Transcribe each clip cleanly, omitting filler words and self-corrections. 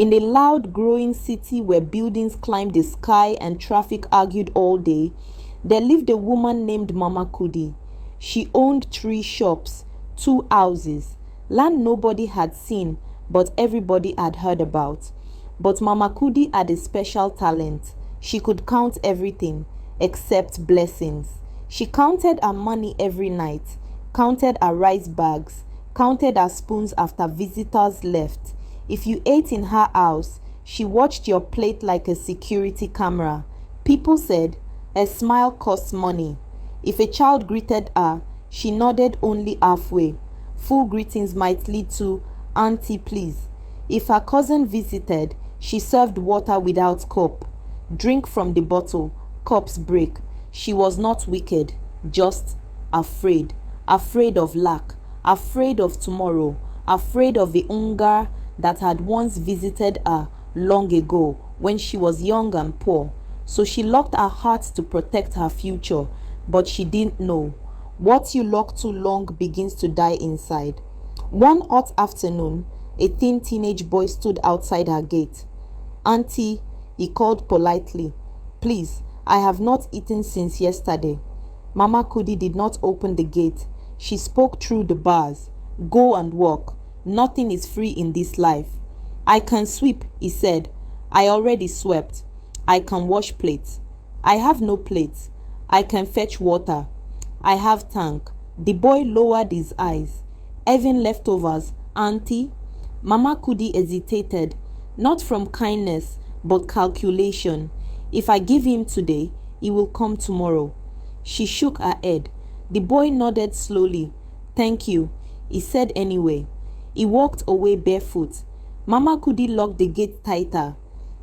In a loud, growing city where buildings climbed the sky and traffic argued all day, there lived a woman named Mama Kudi. She owned 3 shops, 2 houses, land nobody had seen, but everybody had heard about. But Mama Kudi had a special talent. She could count everything except blessings. She counted her money every night, counted her rice bags, counted her spoons after visitors left. If you ate in her house, she watched your plate like a security camera. People said, "A smile costs money." If a child greeted her, she nodded only halfway. Full greetings might lead to, "Auntie, please." If her cousin visited, she served water without cup. Drink from the bottle, cups break. She was not wicked, just afraid. Afraid of lack, afraid of tomorrow, afraid of the hunger that had once visited her long ago when she was young and poor. So she locked her heart to protect her future, but she didn't know. What you lock too long begins to die inside. One hot afternoon, a thin teenage boy stood outside her gate. "Auntie," he called politely, "please, I have not eaten since yesterday." Mama Kudi did not open the gate. She spoke through the bars. "Go and walk. Nothing is free in this life." "I can sweep," he said. "I already swept." "I can wash plates." "I have no plates." "I can fetch water." "I have tank." The boy lowered his eyes. "Having leftovers, auntie?" Mama Kudi hesitated, not from kindness, but calculation. If I give him today, he will come tomorrow. She shook her head. The boy nodded slowly. "Thank you," he said anyway. He walked away barefoot. Mama Kudi locked the gate tighter.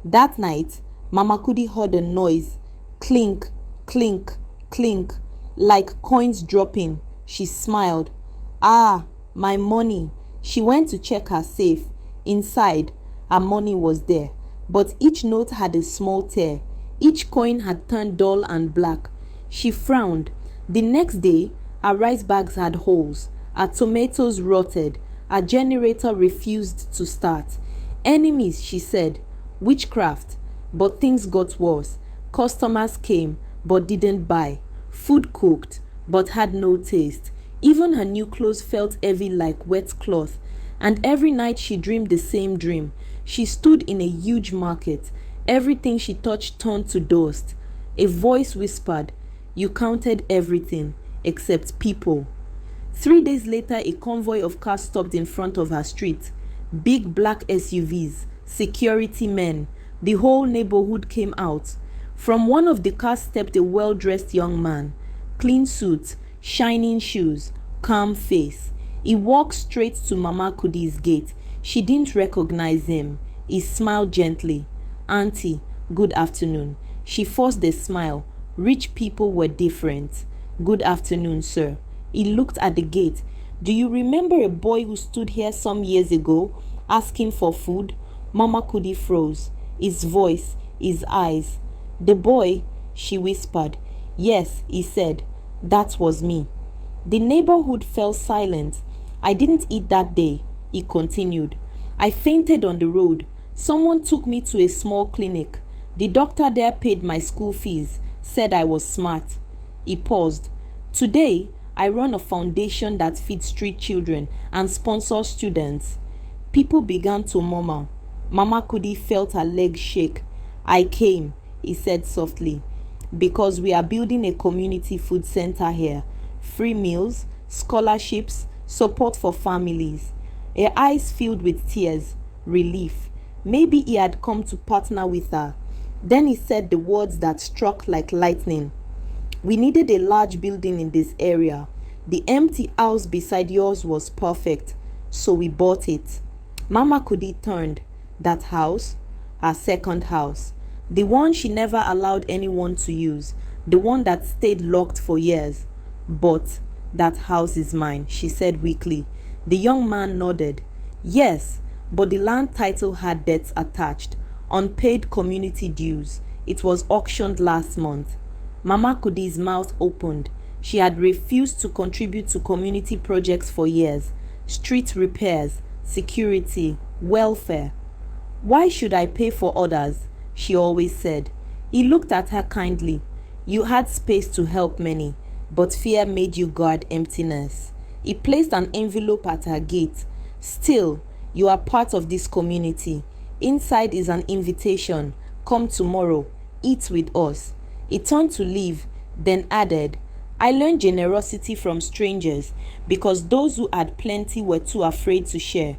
That night, Mama Kudi heard a noise. Clink, clink, clink, like coins dropping. She smiled. "Ah, my money." She went to check her safe. Inside, her money was there, but each note had a small tear. Each coin had turned dull and black. She frowned. The next day, her rice bags had holes. Her tomatoes rotted. Her generator refused to start. "Enemies," she said. "Witchcraft." But things got worse. Customers came, but didn't buy. Food cooked, but had no taste. Even her new clothes felt heavy like wet cloth. And every night she dreamed the same dream. She stood in a huge market. Everything she touched turned to dust. A voice whispered, "You counted everything except people." 3 days later, a convoy of cars stopped in front of her street. Big black SUVs, security men. The whole neighborhood came out. From one of the cars stepped a well-dressed young man. Clean suit, shining shoes, calm face. He walked straight to Mama Kudi's gate. She didn't recognize him. He smiled gently. "Auntie, good afternoon." She forced a smile. Rich people were different. "Good afternoon, sir." He looked at the gate. "Do you remember a boy who stood here some years ago, asking for food?" Mama Kudi froze. His voice, his eyes. "The boy," she whispered. "Yes," he said. "That was me." The neighborhood fell silent. "I didn't eat that day," he continued. "I fainted on the road. Someone took me to a small clinic. The doctor there paid my school fees, said I was smart." He paused. "Today, I run a foundation that feeds street children and sponsors students." People began to murmur. Mama Kudi felt her legs shake. "I came," he said softly, "because we are building a community food center here. Free meals, scholarships, support for families." Her eyes filled with tears, relief. Maybe he had come to partner with her. Then he said the words that struck like lightning. "We needed a large building in this area. The empty house beside yours was perfect, so we bought it." Mama Kudi turned. That house? Her second house. The one she never allowed anyone to use. The one that stayed locked for years. "But that house is mine," she said weakly. The young man nodded. "Yes, but the land title had debts attached. Unpaid community dues. It was auctioned last month." Mama Kudi's mouth opened. She had refused to contribute to community projects for years. Street repairs, security, welfare. "Why should I pay for others?" she always said. He looked at her kindly. "You had space to help many, but fear made you guard emptiness." He placed an envelope at her gate. "Still, you are part of this community. Inside is an invitation. Come tomorrow. Eat with us." He turned to leave, then added, "I learned generosity from strangers because those who had plenty were too afraid to share."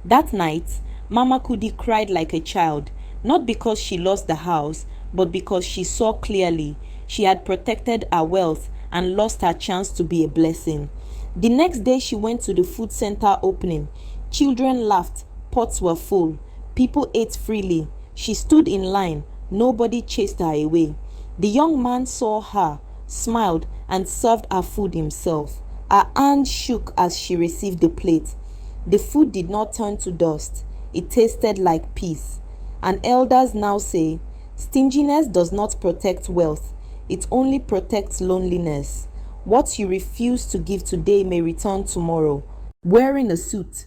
That night, Mama Kudi cried like a child, not because she lost the house, but because she saw clearly she had protected her wealth and lost her chance to be a blessing. The next day, she went to the food center opening. Children laughed, pots were full, people ate freely. She stood in line, nobody chased her away. The young man saw her, smiled, and served her food himself. Her hand shook as she received the plate. The food did not turn to dust, it tasted like peace. And elders now say, stinginess does not protect wealth, it only protects loneliness. What you refuse to give today may return tomorrow, wearing a suit,